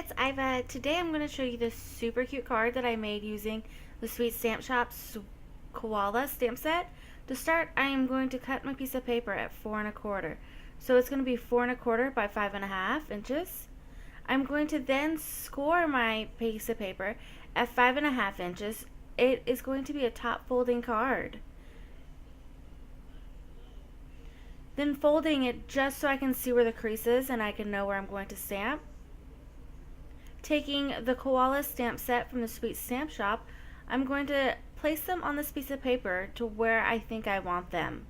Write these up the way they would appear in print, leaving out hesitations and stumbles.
it's Iva. Today I'm going to show you this super cute card that I made using the Sweet Stamp Shop's Koala stamp set. To start, I am going to cut my piece of paper at 4 1/4. So it's going to be 4 1/4 by 5 1/2 inches. I'm going to then score my piece of paper at 5 1/2 inches. It is going to be a top folding card. Then folding it just so I can see where the crease is and I can know where I'm going to stamp. Taking the Koala stamp set from the Sweet Stamp Shop, I'm going to place them on this piece of paper to where I think I want them.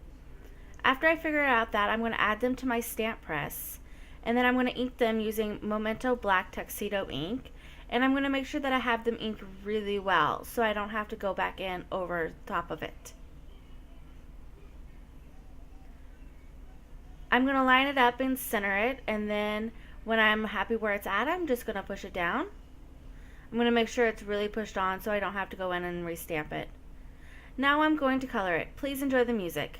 After I figure out that, I'm going to add them to my stamp press, and then I'm going to ink them using Memento Black Tuxedo ink, and I'm going to make sure that I have them inked really well so I don't have to go back in over top of it. I'm going to line it up and center it, and then when I'm happy where it's at, I'm just going to push it down. I'm going to make sure it's really pushed on so I don't have to go in and restamp it. Now I'm going to color it. Please enjoy the music.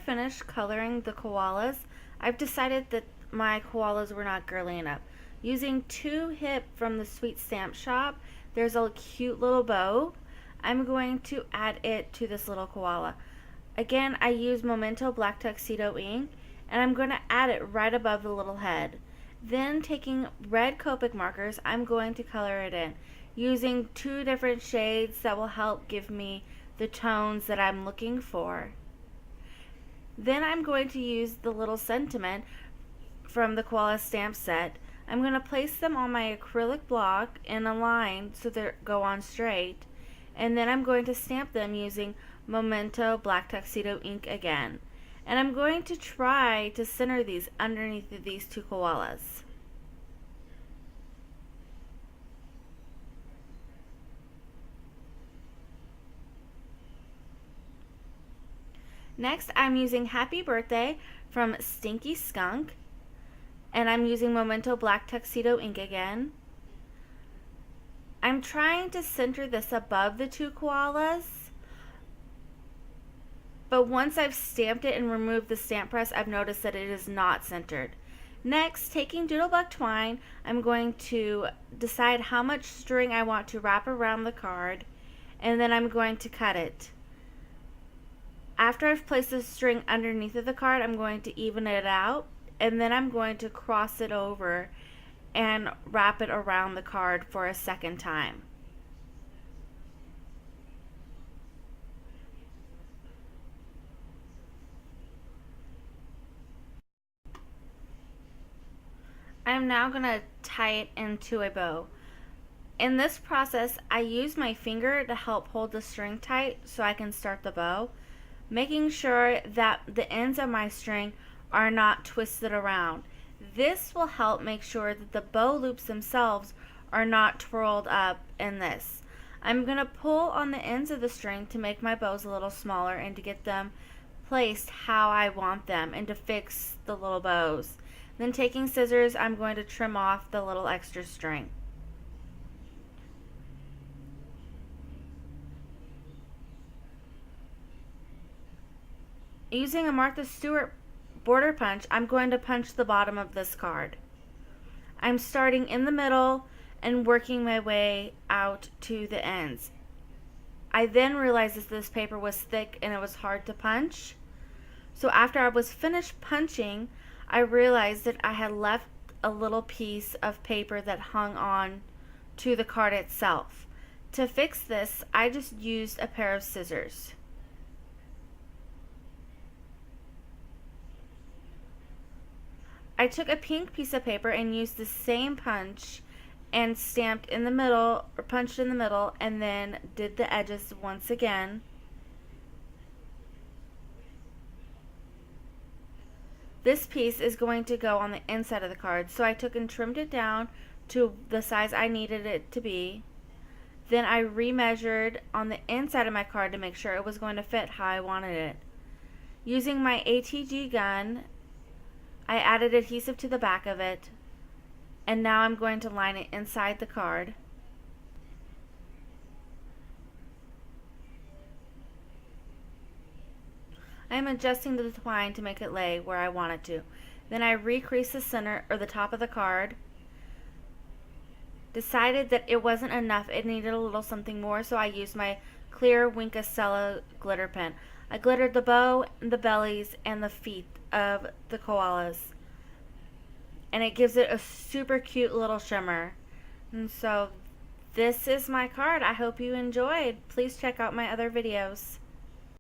Finished coloring the koalas, I've decided that my koalas were not girly enough. Using 2 hip from the Sweet Stamp Shop, there's a cute little bow. I'm going to add it to this little koala. Again, I use Memento Black Tuxedo ink, and I'm going to add it right above the little head. Then taking red Copic markers, I'm going to color it in, using 2 different shades that will help give me the tones that I'm looking for. Then I'm going to use the little sentiment from the Koala stamp set. I'm going to place them on my acrylic block in a line so they go on straight, and then I'm going to stamp them using Memento Black Tuxedo ink again. And I'm going to try to center these underneath these 2 koalas. Next, I'm using Happy Birthday from Stinky Skunk, and I'm using Memento Black Tuxedo ink again. I'm trying to center this above the two koalas, but once I've stamped it and removed the stamp press, I've noticed that it is not centered. Next, taking Doodlebug twine, I'm going to decide how much string I want to wrap around the card, and then I'm going to cut it. After I've placed the string underneath of the card, I'm going to even it out, and then I'm going to cross it over and wrap it around the card for a second time. I'm now going to tie it into a bow. In this process, I use my finger to help hold the string tight so I can start the bow, making sure that the ends of my string are not twisted around. This will help make sure that the bow loops themselves are not twirled up in this. I'm going to pull on the ends of the string to make my bows a little smaller and to get them placed how I want them and to fix the little bows. Then taking scissors, I'm going to trim off the little extra string. Using a Martha Stewart border punch, I'm going to punch the bottom of this card. I'm starting in the middle and working my way out to the ends. I then realized that this paper was thick and it was hard to punch. So after I was finished punching, I realized that I had left a little piece of paper that hung on to the card itself. To fix this, I just used a pair of scissors. I took a pink piece of paper and used the same punch and stamped in the middle, or punched in the middle, and then did the edges once again. This piece is going to go on the inside of the card, so I took and trimmed it down to the size I needed it to be. Then I remeasured on the inside of my card to make sure it was going to fit how I wanted it. Using my ATG gun, I added adhesive to the back of it, and now I'm going to line it inside the card. I'm adjusting the twine to make it lay where I want it to. Then I recreased the center or the top of the card. Decided that it wasn't enough, it needed a little something more, so I used my clear Winkacella glitter pen. I glittered the bow, the bellies, and the feet of the koalas. And it gives it a super cute little shimmer. And so this is my card. I hope you enjoyed. Please check out my other videos.